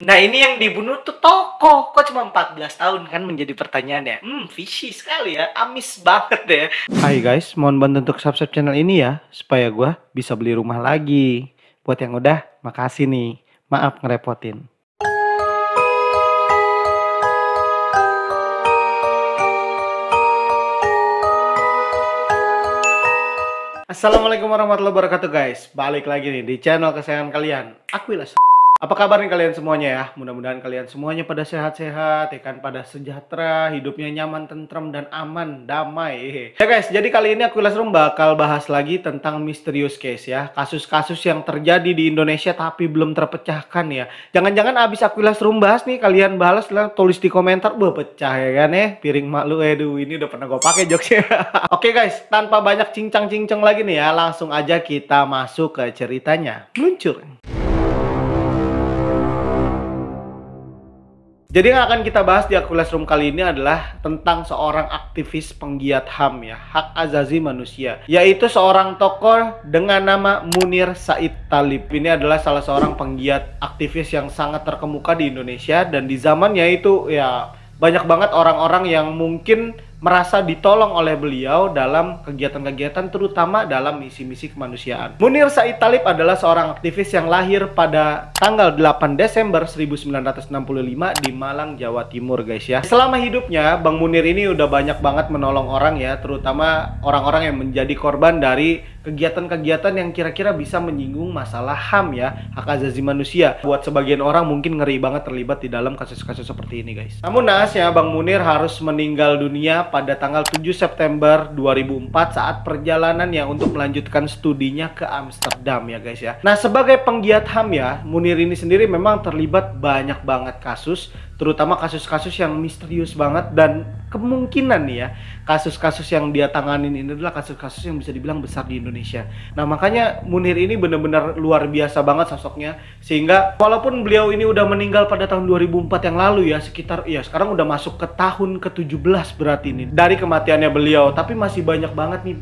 Nah, ini yang dibunuh tuh tokoh. Kok cuma 14 tahun kan menjadi pertanyaannya? Fishy sekali ya. Amis banget deh. Hai guys, mohon bantu untuk subscribe channel ini ya. Supaya gue bisa beli rumah lagi. Buat yang udah, makasih nih. Maaf ngerepotin. Assalamualaikum warahmatullahi wabarakatuh guys. Balik lagi nih di channel kesayangan kalian, Aquilas. Apa kabar nih kalian semuanya ya? Mudah-mudahan kalian semuanya pada sehat-sehat, ya kan, pada sejahtera, hidupnya nyaman, tentrem, dan aman, damai. Ya guys, jadi kali ini Aquilas Room bakal bahas lagi tentang misterius case ya. Kasus-kasus yang terjadi di Indonesia tapi belum terpecahkan ya. Jangan-jangan abis Aquilas Room bahas nih, kalian balas lah, tulis di komentar, pecah ya kan ya. Piring mak lu, ini udah pernah gue pakai jokesnya. Oke guys, tanpa banyak cincang-cincang lagi nih ya, langsung aja kita masuk ke ceritanya. Meluncur. Jadi yang akan kita bahas di Aquilas Room kali ini adalah tentang seorang aktivis penggiat HAM ya, hak asasi manusia, yaitu seorang tokoh dengan nama Munir Said Thalib. Ini adalah salah seorang penggiat aktivis yang sangat terkemuka di Indonesia, dan di zamannya itu ya banyak banget orang-orang yang mungkin merasa ditolong oleh beliau dalam kegiatan-kegiatan, terutama dalam misi-misi kemanusiaan. Munir Said Thalib adalah seorang aktivis yang lahir pada tanggal 8 Desember 1965 di Malang, Jawa Timur guys ya. Selama hidupnya, Bang Munir ini udah banyak banget menolong orang ya, terutama orang-orang yang menjadi korban dari kegiatan-kegiatan yang kira-kira bisa menyinggung masalah HAM ya, hak asasi manusia. Buat sebagian orang mungkin ngeri banget terlibat di dalam kasus-kasus seperti ini guys. Namun naasnya Bang Munir harus meninggal dunia pada tanggal 7 September 2004 saat perjalanannya untuk melanjutkan studinya ke Amsterdam ya guys ya. Nah, sebagai penggiat HAM ya, Munir ini sendiri memang terlibat banyak banget kasus, terutama kasus-kasus yang misterius banget, dan kemungkinan nih ya, kasus-kasus yang dia tanganin ini adalah kasus-kasus yang bisa dibilang besar di Indonesia. Nah, makanya Munir ini benar-benar luar biasa banget sosoknya, sehingga walaupun beliau ini udah meninggal pada tahun 2004 yang lalu ya, sekitar ya sekarang udah masuk ke tahun ke-17 berarti ini dari kematiannya beliau, tapi masih banyak banget nih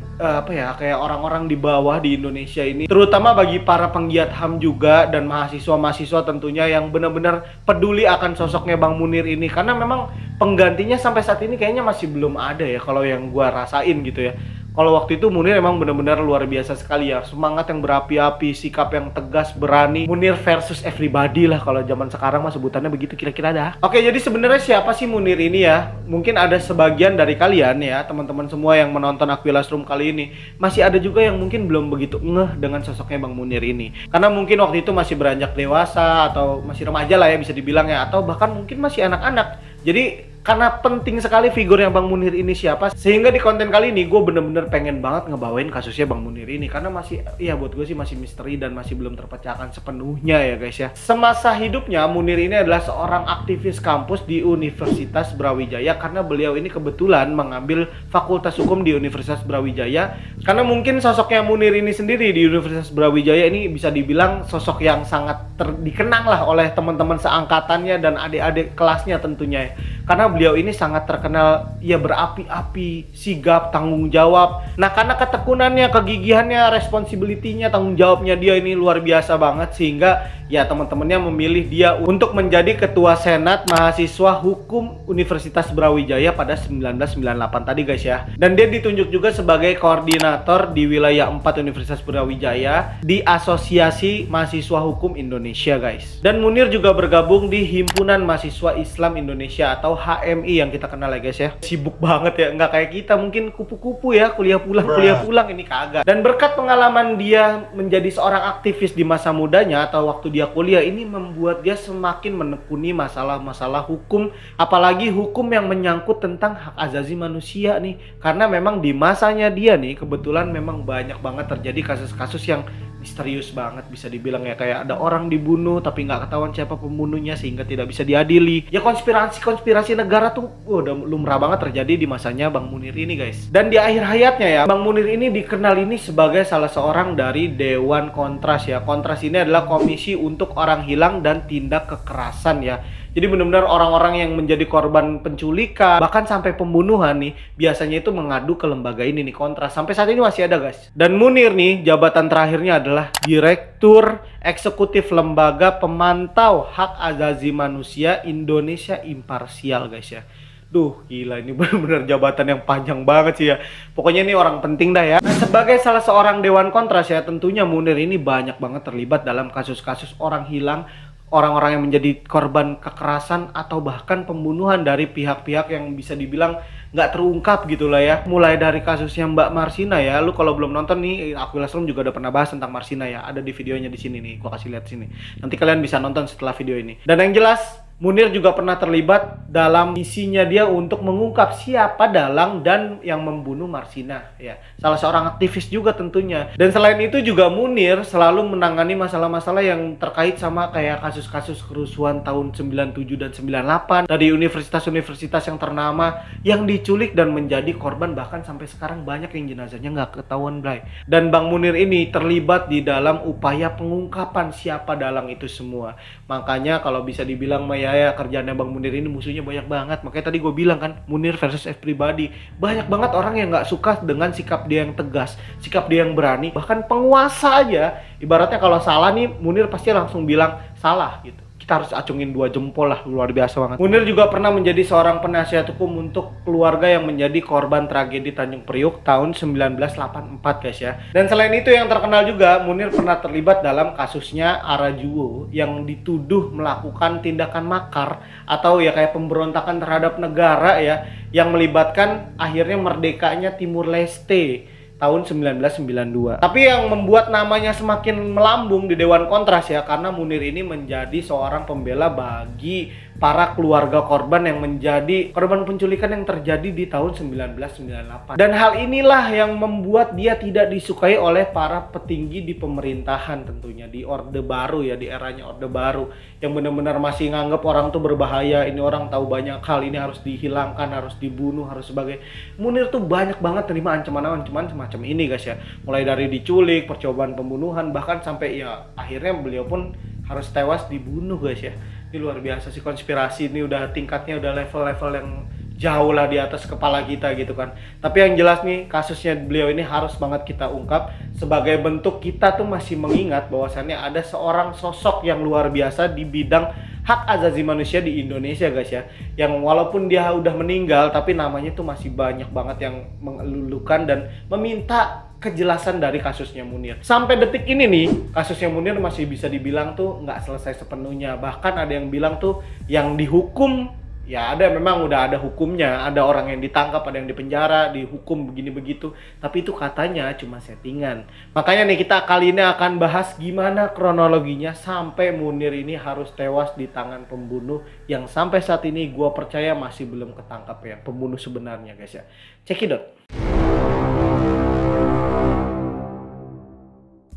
kayak orang-orang di bawah di Indonesia ini, terutama bagi para penggiat HAM juga dan mahasiswa-mahasiswa tentunya yang benar-benar peduli akan sosoknya Bang Munir ini, karena memang penggantinya sampai saat ini kayaknya masih belum ada ya, kalau yang gua rasain gitu ya. Kalau waktu itu Munir emang benar-benar luar biasa sekali ya, semangat yang berapi-api, sikap yang tegas, berani. Munir versus everybody lah kalau zaman sekarang mah sebutannya begitu kira-kira dah. Oke, jadi sebenarnya siapa sih Munir ini ya? Mungkin ada sebagian dari kalian ya, teman-teman semua yang menonton Aquilas Room kali ini, masih ada juga yang mungkin belum begitu ngeh dengan sosoknya Bang Munir ini. Karena mungkin waktu itu masih beranjak dewasa atau masih remaja lah ya bisa dibilang ya, atau bahkan mungkin masih anak-anak. Jadi karena penting sekali figur yang Bang Munir ini siapa, sehingga di konten kali ini gue bener-bener pengen banget ngebawain kasusnya Bang Munir ini, karena masih, ya buat gue sih masih misteri dan masih belum terpecahkan sepenuhnya ya guys ya. Semasa hidupnya Munir ini adalah seorang aktivis kampus di Universitas Brawijaya, karena beliau ini kebetulan mengambil Fakultas Hukum di Universitas Brawijaya. Karena mungkin sosoknya Munir ini sendiri di Universitas Brawijaya ini bisa dibilang sosok yang sangat dikenang lah oleh teman-teman seangkatannya dan adik-adik kelasnya tentunya ya. Karena beliau ini sangat terkenal ya berapi-api, sigap, tanggung jawab. Nah, karena ketekunannya, kegigihannya, responsibility-nya, tanggung jawabnya dia ini luar biasa banget, sehingga ya teman-temannya memilih dia untuk menjadi Ketua Senat Mahasiswa Hukum Universitas Brawijaya pada 1998 tadi guys ya. Dan dia ditunjuk juga sebagai koordinator di wilayah 4 Universitas Brawijaya di Asosiasi Mahasiswa Hukum Indonesia guys. Dan Munir juga bergabung di Himpunan Mahasiswa Islam Indonesia atau HMI yang kita kenal ya guys ya. Sibuk banget ya, nggak kayak kita mungkin kupu-kupu ya, kuliah pulang ini kagak. Dan berkat pengalaman dia menjadi seorang aktivis di masa mudanya atau waktu dia kuliah ini, membuat dia semakin menekuni masalah-masalah hukum, apalagi hukum yang menyangkut tentang hak asasi manusia nih. Karena memang di masanya dia nih kebetulan memang banyak banget terjadi kasus-kasus yang misterius banget bisa dibilang ya, kayak ada orang dibunuh tapi nggak ketahuan siapa pembunuhnya sehingga tidak bisa diadili. Ya konspirasi negara tuh udah lumrah banget terjadi di masanya Bang Munir ini guys. Dan di akhir hayatnya ya, Bang Munir ini dikenal ini sebagai salah seorang dari Dewan Kontras ya. Kontras ini adalah Komisi untuk Orang Hilang dan Tindak Kekerasan ya, Jadi benar-benar orang-orang yang menjadi korban penculikan, bahkan sampai pembunuhan nih, biasanya itu mengadu ke lembaga ini nih, Kontras. Sampai saat ini masih ada, guys. Dan Munir nih, jabatan terakhirnya adalah Direktur Eksekutif Lembaga Pemantau Hak Asasi Manusia Indonesia Imparsial, guys ya. Duh, gila, ini benar-benar jabatan yang panjang banget sih ya. Pokoknya ini orang penting dah ya. Nah, sebagai salah seorang Dewan Kontras ya, tentunya Munir ini banyak banget terlibat dalam kasus-kasus orang hilang, orang-orang yang menjadi korban kekerasan atau bahkan pembunuhan dari pihak-pihak yang bisa dibilang nggak terungkap gitu lah ya. Mulai dari kasusnya Mbak Marsina ya, lu kalau belum nonton nih, Aquilas Room juga udah pernah bahas tentang Marsina ya. Ada di videonya di sini nih, gua kasih lihat sini. Nanti kalian bisa nonton setelah video ini. Dan yang jelas, Munir juga pernah terlibat dalam misinya dia untuk mengungkap siapa dalang dan yang membunuh Marsina ya. Salah seorang aktivis juga tentunya. Dan selain itu juga Munir selalu menangani masalah-masalah yang terkait sama kayak kasus-kasus kerusuhan tahun 97 dan 98 dari universitas-universitas yang ternama yang diculik dan menjadi korban, bahkan sampai sekarang banyak yang jenazahnya nggak ketahuan, Bray. Dan Bang Munir ini terlibat di dalam upaya pengungkapan siapa dalang itu semua. Makanya kalau bisa dibilang ya kerjaannya Bang Munir ini musuhnya banyak banget. Makanya tadi gue bilang kan, Munir versus everybody. Banyak banget orang yang nggak suka dengan sikap dia yang tegas, sikap dia yang berani. Bahkan penguasa aja, ibaratnya kalau salah nih, Munir pasti langsung bilang salah gitu. Kita harus acungin 2 jempol lah, luar biasa banget. Munir juga pernah menjadi seorang penasihat hukum untuk keluarga yang menjadi korban tragedi Tanjung Priuk tahun 1984, guys ya. Dan selain itu yang terkenal juga, Munir pernah terlibat dalam kasusnya Arajuwo yang dituduh melakukan tindakan makar atau ya kayak pemberontakan terhadap negara ya, yang melibatkan akhirnya merdekanya Timur Leste tahun 1992. Tapi yang membuat namanya semakin melambung di Dewan Kontras ya, karena Munir ini menjadi seorang pembela bagi para keluarga korban yang menjadi korban penculikan yang terjadi di tahun 1998. Dan hal inilah yang membuat dia tidak disukai oleh para petinggi di pemerintahan tentunya, di Orde Baru ya, di eranya Orde Baru, yang benar-benar masih nganggap orang tuh berbahaya, ini orang tahu banyak hal, ini harus dihilangkan, harus dibunuh, harus sebagai. Munir tuh banyak banget terima ancaman-ancaman semacam ini, guys ya. Mulai dari diculik, percobaan pembunuhan, bahkan sampai ya akhirnya beliau pun harus tewas dibunuh, guys ya. Ini luar biasa sih, konspirasi ini udah tingkatnya, udah level-level yang jauh lah di atas kepala kita gitu kan. Tapi yang jelas nih, kasusnya beliau ini harus banget kita ungkap sebagai bentuk kita tuh masih mengingat bahwasannya ada seorang sosok yang luar biasa di bidang hak asasi manusia di Indonesia, guys ya. Yang walaupun dia udah meninggal, tapi namanya tuh masih banyak banget yang mengelulukan dan meminta kejelasan dari kasusnya Munir. Sampai detik ini nih, kasusnya Munir masih bisa dibilang tuh nggak selesai sepenuhnya. Bahkan ada yang bilang tuh yang dihukum, ya ada, memang udah ada hukumnya. Ada orang yang ditangkap, ada yang dipenjara, dihukum begini begitu. Tapi itu katanya cuma settingan. Makanya nih kita kali ini akan bahas gimana kronologinya sampai Munir ini harus tewas di tangan pembunuh yang sampai saat ini gue percaya masih belum ketangkap ya, pembunuh sebenarnya, guys ya. Cekidot.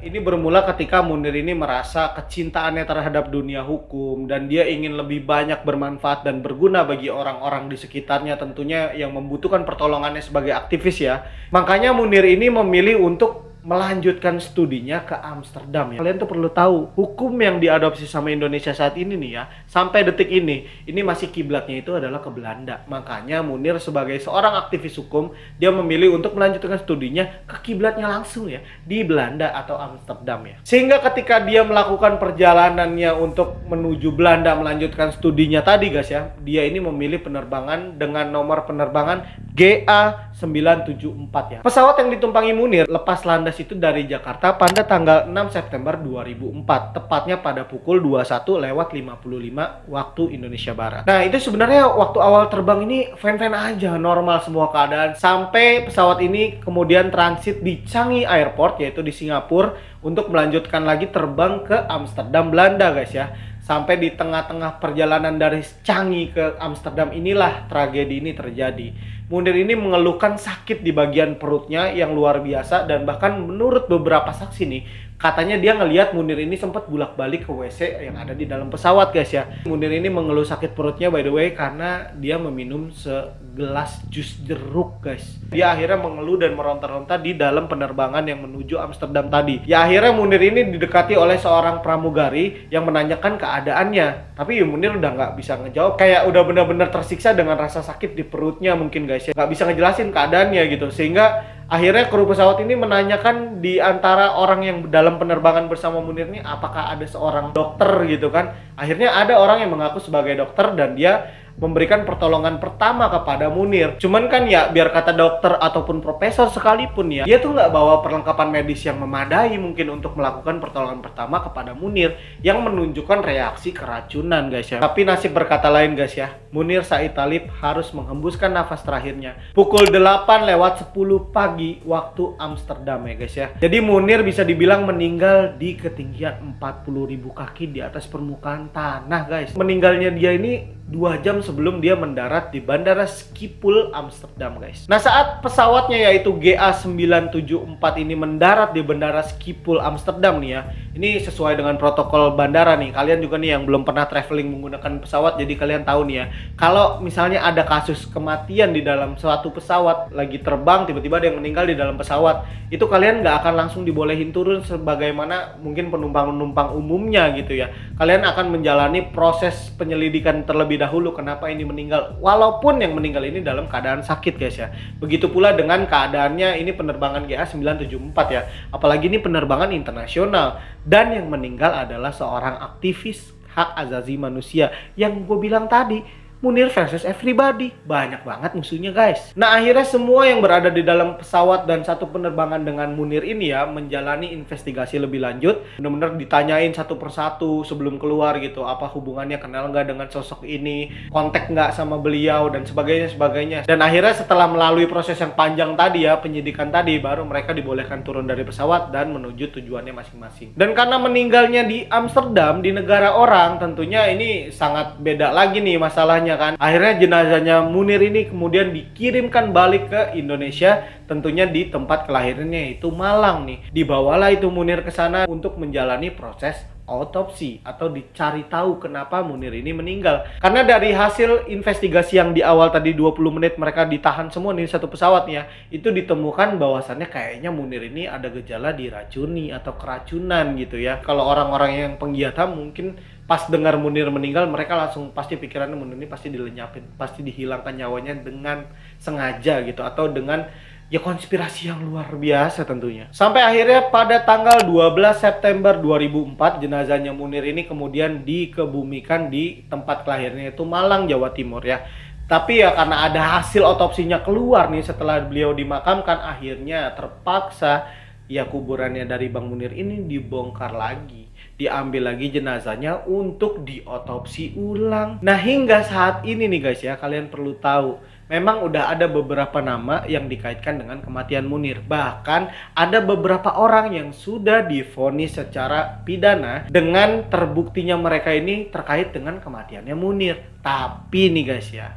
Ini bermula ketika Munir ini merasa kecintaannya terhadap dunia hukum dan dia ingin lebih banyak bermanfaat dan berguna bagi orang-orang di sekitarnya, tentunya yang membutuhkan pertolongannya sebagai aktivis ya. Makanya Munir ini memilih untuk melanjutkan studinya ke Amsterdam ya. Kalian tuh perlu tahu, hukum yang diadopsi sama Indonesia saat ini nih ya, sampai detik ini masih kiblatnya itu adalah ke Belanda. Makanya Munir sebagai seorang aktivis hukum, dia memilih untuk melanjutkan studinya ke kiblatnya langsung ya, di Belanda atau Amsterdam ya. Sehingga ketika dia melakukan perjalanannya untuk menuju Belanda melanjutkan studinya tadi, guys ya, dia ini memilih penerbangan dengan nomor penerbangan GA974 ya. Pesawat yang ditumpangi Munir lepas landas itu dari Jakarta pada tanggal 6 September 2004, tepatnya pada pukul 21:55 waktu Indonesia Barat. Nah, itu sebenarnya waktu awal terbang ini fan-fan aja, normal semua keadaan, sampai pesawat ini kemudian transit di Changi Airport, yaitu di Singapura, untuk melanjutkan lagi terbang ke Amsterdam, Belanda, guys ya. Sampai di tengah-tengah perjalanan dari Changi ke Amsterdam inilah tragedi ini terjadi. Munir ini mengeluhkan sakit di bagian perutnya yang luar biasa, dan bahkan menurut beberapa saksi nih, Katanya dia ngelihat Munir ini sempat bolak-balik ke WC yang ada di dalam pesawat guys ya. Munir ini mengeluh sakit perutnya by the way karena dia meminum segelas jus jeruk guys. Dia akhirnya mengeluh dan meronta-ronta di dalam penerbangan yang menuju Amsterdam tadi. Ya akhirnya Munir ini didekati oleh seorang pramugari yang menanyakan keadaannya. Tapi ya Munir udah nggak bisa ngejawab, kayak udah benar-benar tersiksa dengan rasa sakit di perutnya mungkin guys ya. Nggak bisa ngejelasin keadaannya gitu, sehingga akhirnya kru pesawat ini menanyakan di antara orang yang dalam penerbangan bersama Munir ini apakah ada seorang dokter gitu kan. Akhirnya ada orang yang mengaku sebagai dokter dan dia memberikan pertolongan pertama kepada Munir. Cuman kan ya biar kata dokter ataupun profesor sekalipun ya, dia tuh nggak bawa perlengkapan medis yang memadai mungkin untuk melakukan pertolongan pertama kepada Munir yang menunjukkan reaksi keracunan guys ya. Tapi nasib berkata lain guys ya, Munir Said Thalib harus menghembuskan nafas terakhirnya pukul 8:10 pagi waktu Amsterdam ya guys ya. Jadi Munir bisa dibilang meninggal di ketinggian 40.000 kaki di atas permukaan tanah guys. Meninggalnya dia ini 2 jam sebelum dia mendarat di Bandara Schiphol Amsterdam guys. Nah saat pesawatnya yaitu GA974 ini mendarat di Bandara Schiphol Amsterdam nih ya, ini sesuai dengan protokol bandara nih. Kalian juga nih yang belum pernah traveling menggunakan pesawat, jadi kalian tahu nih ya, kalau misalnya ada kasus kematian di dalam suatu pesawat lagi terbang, tiba-tiba ada yang meninggal di dalam pesawat, itu kalian nggak akan langsung dibolehin turun sebagaimana mungkin penumpang-penumpang umumnya gitu ya. Kalian akan menjalani proses penyelidikan terlebih dahulu kenapa ini meninggal, walaupun yang meninggal ini dalam keadaan sakit guys ya. Begitu pula dengan keadaannya ini penerbangan GA974 ya, apalagi ini penerbangan internasional, dan yang meninggal adalah seorang aktivis hak asasi manusia yang gue bilang tadi, Munir versus everybody. Banyak banget musuhnya guys. Nah akhirnya semua yang berada di dalam pesawat dan satu penerbangan dengan Munir ini ya menjalani investigasi lebih lanjut. Bener-bener ditanyain satu persatu sebelum keluar gitu, apa hubungannya, kenal nggak dengan sosok ini, kontak nggak sama beliau dan sebagainya. Dan akhirnya setelah melalui proses yang panjang tadi ya, penyidikan tadi, baru mereka dibolehkan turun dari pesawat dan menuju tujuannya masing-masing. Dan karena meninggalnya di Amsterdam, di negara orang, tentunya ini sangat beda lagi nih masalahnya kan. Akhirnya jenazahnya Munir ini kemudian dikirimkan balik ke Indonesia, tentunya di tempat kelahirannya yaitu Malang nih. Dibawalah itu Munir ke sana untuk menjalani proses autopsi atau dicari tahu kenapa Munir ini meninggal. Karena dari hasil investigasi yang di awal tadi 20 menit mereka ditahan semua nih satu pesawat ya, itu ditemukan bahwasannya kayaknya Munir ini ada gejala diracuni atau keracunan gitu ya. Kalau orang-orang yang penggiat HAM mungkin pas dengar Munir meninggal, mereka langsung pasti pikirannya Munir ini pasti dilenyapin, pasti dihilangkan nyawanya dengan sengaja gitu, atau dengan ya konspirasi yang luar biasa tentunya. Sampai akhirnya pada tanggal 12 September 2004 jenazahnya Munir ini kemudian dikebumikan di tempat kelahirnya itu Malang, Jawa Timur ya. Tapi ya karena ada hasil otopsinya keluar nih setelah beliau dimakamkan, akhirnya terpaksa ya kuburannya dari Bang Munir ini dibongkar lagi, diambil lagi jenazahnya untuk diotopsi ulang. Nah hingga saat ini nih guys ya, kalian perlu tahu, memang udah ada beberapa nama yang dikaitkan dengan kematian Munir. Bahkan ada beberapa orang yang sudah divonis secara pidana dengan terbuktinya mereka ini terkait dengan kematiannya Munir. Tapi nih guys ya,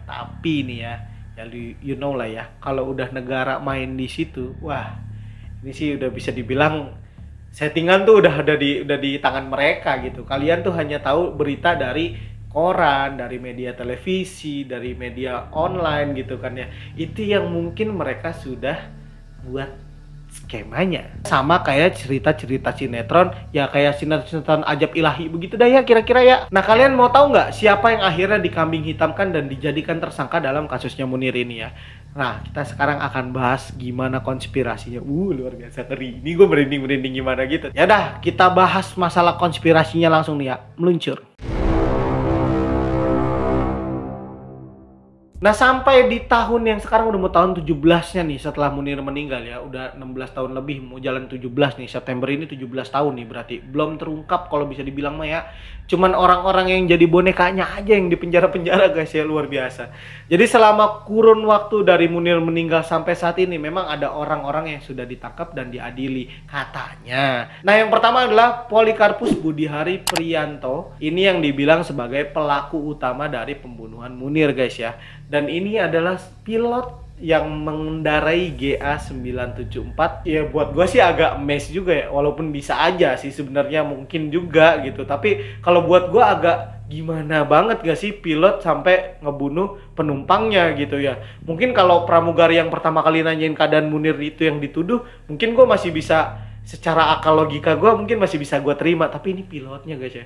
you know lah ya, kalau udah negara main di situ, wah ini sih udah bisa dibilang settingan tuh udah di tangan mereka gitu. Kalian tuh hanya tahu berita dari koran, dari media televisi, dari media online gitu kan ya. Itu yang mungkin mereka sudah buat skemanya. Sama kayak cerita-cerita sinetron, ya kayak sinetron Ajab Ilahi begitu dah ya kira-kira ya. Nah kalian mau tahu nggak siapa yang akhirnya dikambing hitamkan dan dijadikan tersangka dalam kasusnya Munir ini ya? Nah kita sekarang akan bahas gimana konspirasinya. Luar biasa ngeri. Ini gue merinding gimana gitu. Ya dah, kita bahas masalah konspirasinya langsung nih ya. Meluncur. Nah sampai di tahun yang sekarang udah mau tahun 17-nya nih setelah Munir meninggal ya, udah 16 tahun lebih, mau jalan 17 nih, September ini 17 tahun nih berarti. Belum terungkap kalau bisa dibilang mah ya, cuman orang-orang yang jadi bonekanya aja yang di penjara-penjara guys ya, luar biasa. Jadi selama kurun waktu dari Munir meninggal sampai saat ini memang ada orang-orang yang sudah ditangkap dan diadili katanya. Nah yang pertama adalah Polikarpus Budihari Priyanto, ini yang dibilang sebagai pelaku utama dari pembunuhan Munir guys ya. Dan ini adalah pilot yang mengendarai GA974. Ya buat gue sih agak mes juga ya, walaupun bisa aja sih sebenarnya, mungkin juga gitu. Tapi kalau buat gue agak gimana banget gak sih pilot sampai ngebunuh penumpangnya gitu ya. Mungkin kalau pramugari yang pertama kali nanyain keadaan Munir itu yang dituduh, mungkin gue masih bisa, secara akal logika gue mungkin masih bisa gue terima. Tapi ini pilotnya guys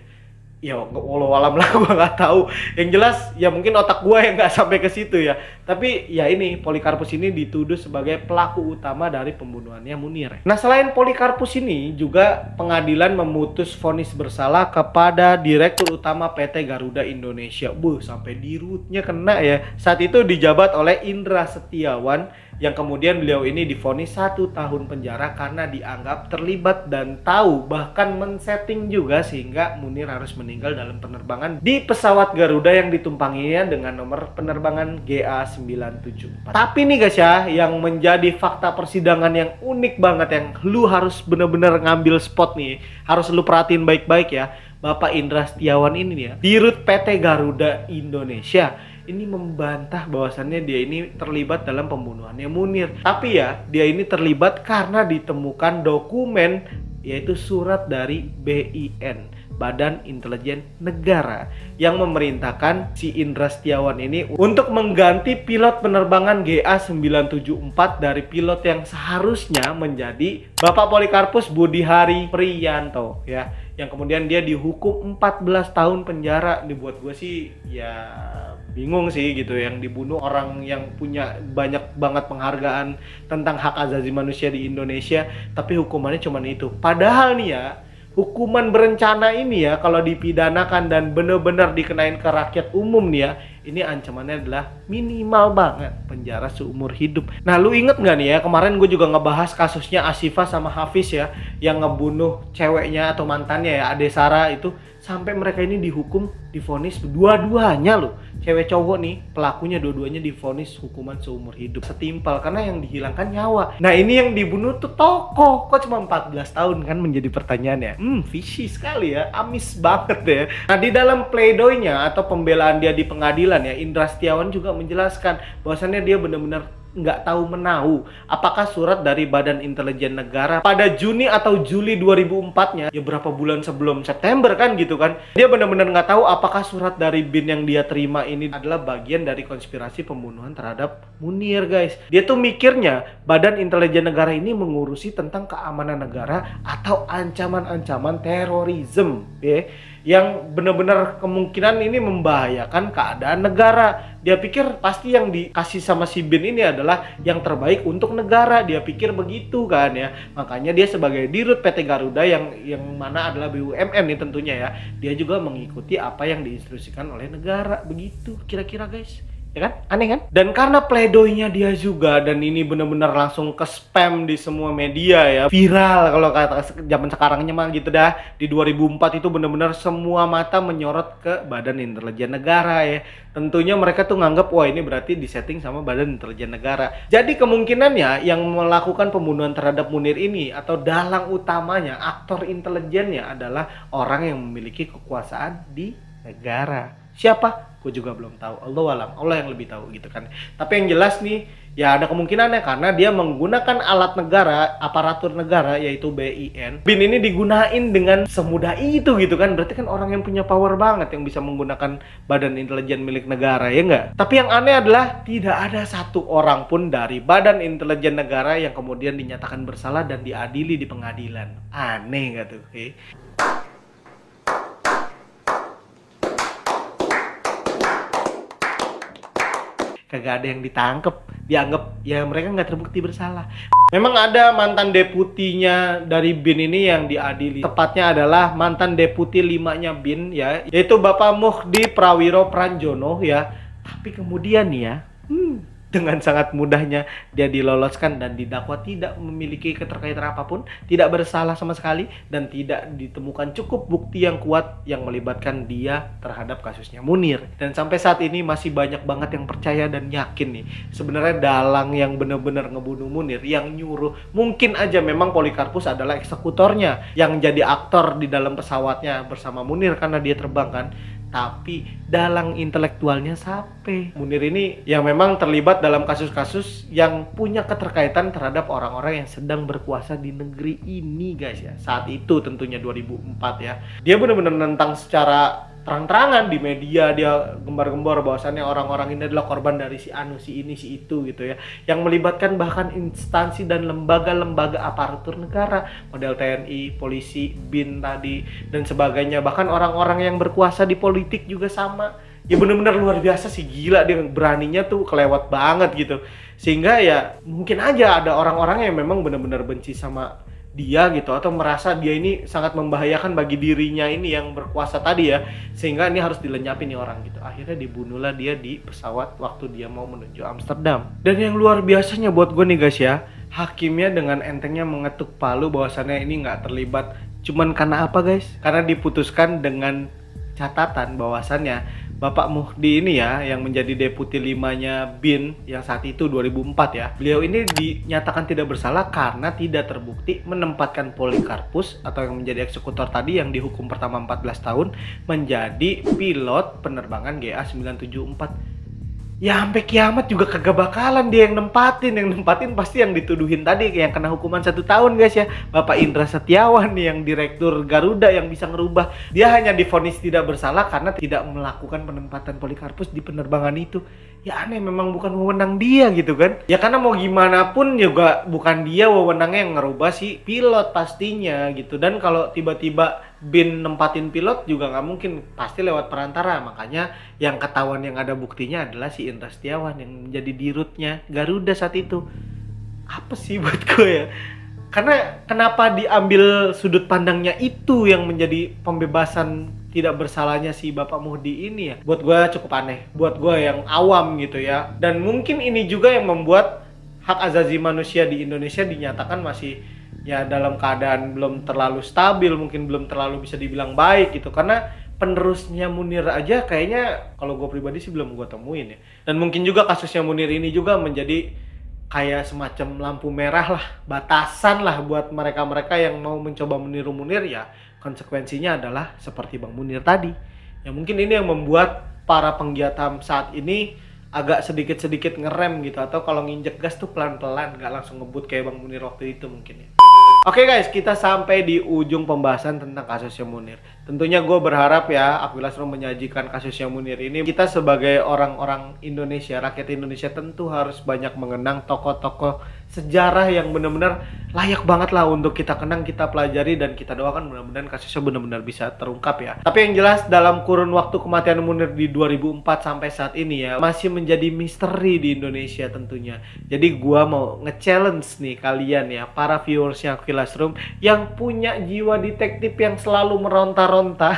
ya walau alam lah, gue nggak tahu. Yang jelas ya mungkin otak gue yang nggak sampai ke situ ya. Tapi ya ini Polikarpus ini dituduh sebagai pelaku utama dari pembunuhannya Munir. Nah selain Polikarpus ini juga pengadilan memutus vonis bersalah kepada Direktur Utama PT Garuda Indonesia. Sampai di rootnya kena ya. Saat itu dijabat oleh Indra Setiawan, yang kemudian beliau ini divonis 1 tahun penjara karena dianggap terlibat dan tahu bahkan men-setting juga sehingga Munir harus meninggal dalam penerbangan di pesawat Garuda yang ditumpanginya dengan nomor penerbangan GA974. Tapi nih guys ya, yang menjadi fakta persidangan yang unik banget, yang lu harus bener-bener ngambil spot nih, harus lu perhatiin baik-baik ya. Bapak Indra Setiawan ini nih ya, Dirut PT Garuda Indonesia, ini membantah bahwasannya dia ini terlibat dalam pembunuhannya Munir. Tapi ya, dia ini terlibat karena ditemukan dokumen, yaitu surat dari BIN, Badan Intelijen Negara, yang memerintahkan si Indra Setiawan ini untuk mengganti pilot penerbangan GA974 dari pilot yang seharusnya menjadi Bapak Polikarpus Budihari Priyanto ya, yang kemudian dia dihukum 14 tahun penjara. Dibuat gue sih ya bingung sih gitu, yang dibunuh orang yang punya banyak banget penghargaan tentang hak asasi manusia di Indonesia, tapi hukumannya cuma itu. Padahal nih ya, hukuman berencana ini ya, kalau dipidanakan dan bener-bener dikenain ke rakyat umum nih ya, ini ancamannya adalah minimal banget penjara seumur hidup. Nah lu inget nggak nih ya, kemarin gue juga ngebahas kasusnya Asyifa sama Hafiz ya, yang ngebunuh ceweknya atau mantannya ya, Ade Sarah itu, sampai mereka ini dihukum, divonis dua-duanya loh, cewek cowok nih, pelakunya dua-duanya divonis hukuman seumur hidup. Setimpal, karena yang dihilangkan nyawa. Nah ini yang dibunuh tuh tokoh, kok cuma 14 tahun kan, menjadi pertanyaannya. Fishy sekali ya, amis banget ya. Nah di dalam pleidoinya atau pembelaan dia di pengadilan ya, Indra Setiawan juga menjelaskan bahwasannya dia benar-benar nggak tahu menahu apakah surat dari Badan Intelijen Negara pada Juni atau Juli 2004-nya, ya berapa bulan sebelum September kan gitu kan, dia benar-benar nggak tahu apakah surat dari BIN yang dia terima ini adalah bagian dari konspirasi pembunuhan terhadap Munir guys. Dia tuh mikirnya Badan Intelijen Negara ini mengurusi tentang keamanan negara atau ancaman-ancaman terorisme ya, yang benar-benar kemungkinan ini membahayakan keadaan negara. Dia pikir pasti yang dikasih sama si BIN ini adalah yang terbaik untuk negara. Dia pikir begitu kan ya. Makanya dia sebagai Dirut PT Garuda yang mana adalah BUMN nih tentunya ya, dia juga mengikuti apa yang diinstruksikan oleh negara. Begitu kira-kira guys. Ya kan? Aneh kan? Dan karena pledoinya dia juga, dan ini benar-benar langsung ke spam di semua media ya, viral kalau kata zaman sekarangnya mah gitu dah. Di 2004 itu benar-benar semua mata menyorot ke Badan Intelijen Negara ya. Tentunya mereka tuh nganggap wah ini berarti disetting sama Badan Intelijen Negara. Jadi kemungkinannya yang melakukan pembunuhan terhadap Munir ini atau dalang utamanya, aktor intelijennya adalah orang yang memiliki kekuasaan di negara. Siapa? Gue juga belum tahu. Allah yang lebih tahu gitu kan. Tapi yang jelas nih, ya ada kemungkinannya karena dia menggunakan alat negara, aparatur negara yaitu BIN. BIN ini digunain dengan semudah itu gitu kan. Berarti kan orang yang punya power banget yang bisa menggunakan badan intelijen milik negara, ya enggak? Tapi yang aneh adalah tidak ada satu orang pun dari Badan Intelijen Negara yang kemudian dinyatakan bersalah dan diadili di pengadilan. Aneh nggak tuh? Okay? Kagak ada yang ditangkep, dianggap ya mereka nggak terbukti bersalah. Memang ada mantan deputinya dari BIN ini yang diadili, tepatnya adalah mantan deputi 5-nya BIN ya, yaitu Bapak Muhdi Prawiro Pranjono ya. Tapi kemudian nih ya, dengan sangat mudahnya dia diloloskan dan didakwa tidak memiliki keterkaitan apapun, tidak bersalah sama sekali, dan tidak ditemukan cukup bukti yang kuat yang melibatkan dia terhadap kasusnya Munir. Dan sampai saat ini masih banyak banget yang percaya dan yakin nih, sebenarnya dalang yang benar-benar ngebunuh Munir, yang nyuruh, mungkin aja memang Polikarpus adalah eksekutornya yang jadi aktor di dalam pesawatnya bersama Munir karena dia terbang kan. tapi dalang intelektualnya Sape. Munir ini yang memang terlibat dalam kasus-kasus yang punya keterkaitan terhadap orang-orang yang sedang berkuasa di negeri ini guys ya. Saat itu tentunya 2004 ya. Dia benar-benar nentang secara terang-terangan di media, dia gembar-gembor bahwasannya orang-orang ini adalah korban dari si anu, si ini, si itu gitu ya, yang melibatkan bahkan instansi dan lembaga-lembaga aparatur negara, model TNI, polisi, BIN tadi dan sebagainya, bahkan orang-orang yang berkuasa di politik juga sama. Ya bener-bener luar biasa sih, gila dia beraninya tuh kelewat banget gitu, sehingga ya mungkin aja ada orang-orang yang memang bener-bener benci sama dia gitu, atau merasa dia ini sangat membahayakan bagi dirinya ini yang berkuasa tadi ya, sehingga ini harus dilenyapin nih orang gitu. Akhirnya dibunuhlah dia di pesawat waktu dia mau menuju Amsterdam. Dan yang luar biasanya buat gue nih guys ya, hakimnya dengan entengnya mengetuk palu bahwasannya ini nggak terlibat. Cuman karena apa guys? Karena diputuskan dengan catatan bahwasannya Bapak Muhdi ini ya, yang menjadi deputi 5-nya BIN yang saat itu 2004 ya, beliau ini dinyatakan tidak bersalah karena tidak terbukti menempatkan Polikarpus atau yang menjadi eksekutor tadi yang dihukum pertama 14 tahun menjadi pilot penerbangan GA974. Ya sampai kiamat juga kagak bakalan dia yang nempatin pasti yang dituduhin tadi yang kena hukuman 1 tahun guys ya, Bapak Indra Setiawan nih yang direktur Garuda yang bisa ngerubah. Dia hanya divonis tidak bersalah karena tidak melakukan penempatan Polikarpus di penerbangan itu. Ya aneh, memang bukan wewenang dia gitu kan. Ya karena mau gimana pun juga bukan dia wewenangnya yang ngerubah si pilot pastinya gitu. Dan kalau tiba-tiba BIN nempatin pilot juga nggak mungkin, pasti lewat perantara. Makanya yang ketahuan yang ada buktinya adalah si Indra Setiawan yang menjadi dirutnya Garuda saat itu. Apa sih buat gue ya? Karena kenapa diambil sudut pandangnya itu yang menjadi pembebasan tidak bersalahnya si Bapak Muhdi ini ya? Buat gue cukup aneh, buat gue yang awam gitu ya. Dan mungkin ini juga yang membuat hak asasi manusia di Indonesia dinyatakan masih ya dalam keadaan belum terlalu stabil, mungkin belum terlalu bisa dibilang baik gitu. Karena penerusnya Munir aja kayaknya kalau gue pribadi sih belum gue temuin ya. Dan mungkin juga kasusnya Munir ini juga menjadi kayak semacam lampu merah lah, batasan lah buat mereka-mereka yang mau mencoba meniru Munir. Ya konsekuensinya adalah seperti Bang Munir tadi. Ya mungkin ini yang membuat para penggiat HAM saat ini agak sedikit-sedikit ngerem gitu, atau kalau nginjek gas tuh pelan-pelan, nggak langsung ngebut kayak Bang Munir waktu itu mungkin ya. Oke guys, kita sampai di ujung pembahasan tentang kasusnya Munir. Tentunya gue berharap ya Akvilas Room menyajikan kasusnya Munir ini. Kita sebagai orang-orang Indonesia, rakyat Indonesia tentu harus banyak mengenang tokoh-tokoh sejarah yang benar-benar layak banget lah untuk kita kenang, kita pelajari, dan kita doakan mudah-mudahan kasusnya benar-benar bisa terungkap ya. Tapi yang jelas dalam kurun waktu kematian Munir di 2004 sampai saat ini ya masih menjadi misteri di Indonesia tentunya. Jadi gua mau nge-challenge nih kalian ya, para viewersnya Akvilas Room yang punya jiwa detektif yang selalu meronta-ronta.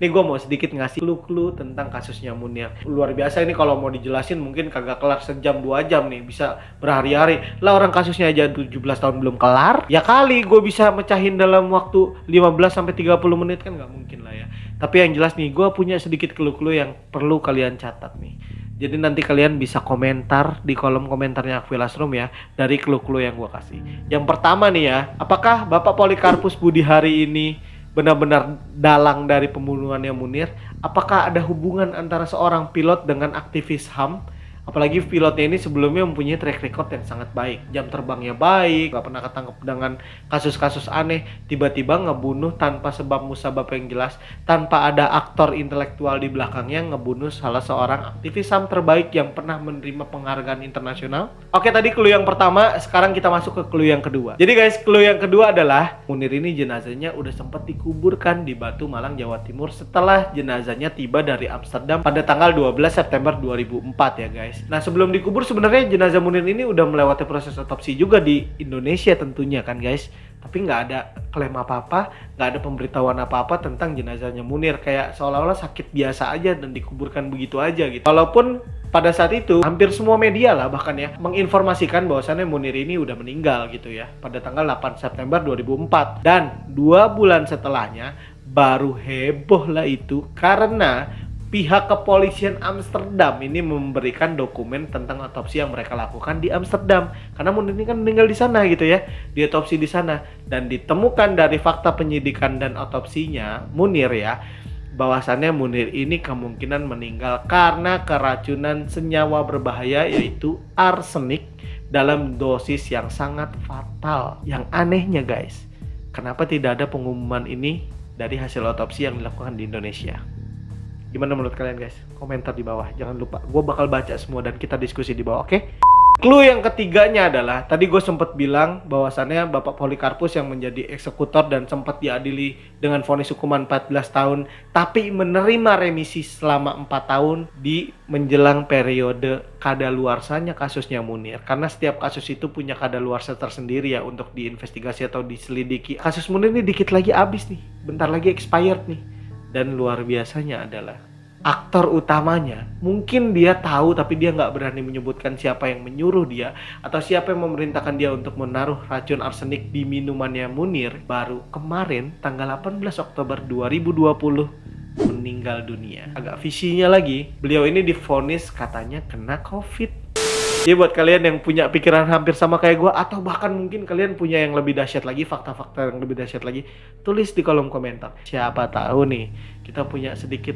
Nih gua mau sedikit ngasih clue-clue tentang kasusnya Munir. Luar biasa ini, kalau mau dijelasin mungkin kagak kelar sejam 2 jam nih, bisa berhari-hari. Lah orang kasusnya aja 17 tahun belum kelar, ya kali gue bisa mecahin dalam waktu 15-30 menit kan nggak mungkin lah ya. Tapi yang jelas nih, gue punya sedikit clue-clue yang perlu kalian catat nih. Jadi nanti kalian bisa komentar di kolom komentarnya Akvilas Room ya, dari clue-clue yang gue kasih. Yang pertama nih ya, apakah Bapak Polikarpus Budihari ini benar-benar dalang dari pembunuhannya Munir? Apakah ada hubungan antara seorang pilot dengan aktivis HAM? Apalagi pilotnya ini sebelumnya mempunyai track record yang sangat baik, jam terbangnya baik, gak pernah ketangkep dengan kasus-kasus aneh, tiba-tiba ngebunuh tanpa sebab musabab yang jelas, tanpa ada aktor intelektual di belakangnya, ngebunuh salah seorang aktivis HAM terbaik yang pernah menerima penghargaan internasional. Oke, tadi clue yang pertama, sekarang kita masuk ke clue yang kedua. Jadi guys, clue yang kedua adalah Munir ini jenazahnya udah sempat dikuburkan di Batu, Malang, Jawa Timur setelah jenazahnya tiba dari Amsterdam pada tanggal 12 September 2004 ya guys. Nah sebelum dikubur sebenarnya jenazah Munir ini udah melewati proses otopsi juga di Indonesia tentunya kan guys. Tapi nggak ada klaim apa-apa, nggak ada pemberitahuan apa-apa tentang jenazahnya Munir. Kayak seolah-olah sakit biasa aja dan dikuburkan begitu aja gitu. Walaupun pada saat itu hampir semua media lah bahkan ya menginformasikan bahwasannya Munir ini udah meninggal gitu ya pada tanggal 8 September 2004. Dan 2 bulan setelahnya baru heboh lah itu karena pihak kepolisian Amsterdam ini memberikan dokumen tentang otopsi yang mereka lakukan di Amsterdam. Karena Munir ini kan meninggal di sana gitu ya, diotopsi di sana. Dan ditemukan dari fakta penyidikan dan otopsinya Munir ya, bahwasannya Munir ini kemungkinan meninggal karena keracunan senyawa berbahaya yaitu arsenik dalam dosis yang sangat fatal. Yang anehnya guys, kenapa tidak ada pengumuman ini dari hasil otopsi yang dilakukan di Indonesia? Gimana menurut kalian guys? Komentar di bawah. Jangan lupa, gue bakal baca semua dan kita diskusi di bawah, oke? Clue yang ketiganya adalah, tadi gue sempat bilang bahwasannya Bapak Polikarpus yang menjadi eksekutor dan sempat diadili dengan vonis hukuman 14 tahun, tapi menerima remisi selama 4 tahun di menjelang periode kadaluarsanya kasusnya Munir. Karena setiap kasus itu punya kadaluarsa tersendiri ya untuk diinvestigasi atau diselidiki. Kasus Munir ini dikit lagi habis nih, bentar lagi expired nih. Dan luar biasanya adalah aktor utamanya, mungkin dia tahu tapi dia nggak berani menyebutkan siapa yang menyuruh dia atau siapa yang memerintahkan dia untuk menaruh racun arsenik di minumannya Munir. Baru kemarin tanggal 18 Oktober 2020 meninggal dunia. Agak visinya lagi, beliau ini divonis katanya kena COVID. Jadi buat kalian yang punya pikiran hampir sama kayak gue, atau bahkan mungkin kalian punya yang lebih dahsyat lagi, fakta-fakta yang lebih dahsyat lagi, tulis di kolom komentar. Siapa tahu nih kita punya sedikit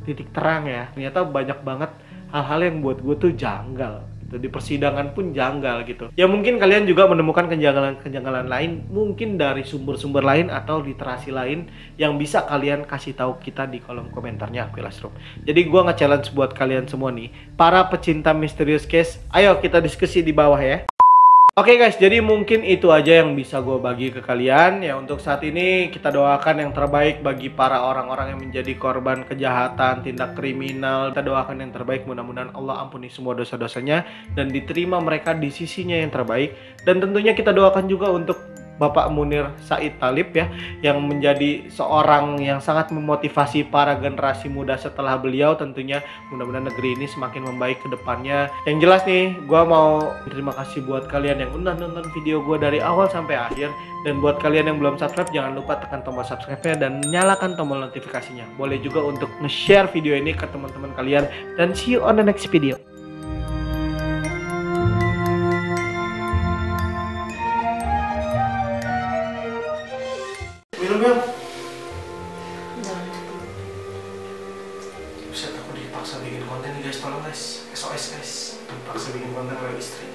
titik terang ya. Ternyata banyak banget hal-hal yang buat gue tuh janggal gitu. Di persidangan pun janggal gitu. Ya mungkin kalian juga menemukan kejanggalan lain, mungkin dari sumber-sumber lain atau literasi lain yang bisa kalian kasih tahu kita di kolom komentarnya Aquilas Room. Jadi gue nge-challenge buat kalian semua nih, para pecinta Mysterious Case, ayo kita diskusi di bawah ya. Oke guys, jadi mungkin itu aja yang bisa gue bagi ke kalian. Ya untuk saat ini kita doakan yang terbaik bagi para orang-orang yang menjadi korban kejahatan, tindak kriminal. Kita doakan yang terbaik, mudah-mudahan Allah ampuni semua dosa-dosanya dan diterima mereka di sisinya yang terbaik. Dan tentunya kita doakan juga untuk Bapak Munir Said Thalib ya, yang menjadi seorang yang sangat memotivasi para generasi muda setelah beliau. Tentunya mudah-mudahan negeri ini semakin membaik ke depannya. Yang jelas nih, gue mau terima kasih buat kalian yang udah nonton video gue dari awal sampai akhir. Dan buat kalian yang belum subscribe, jangan lupa tekan tombol subscribe-nya dan nyalakan tombol notifikasinya. Boleh juga untuk nge-share video ini ke teman-teman kalian. Dan see you on the next video. Minum ya? Buset, aku dipaksa bikin konten nih guys, tolong guys. SOS guys, dipaksa bikin konten oleh istri.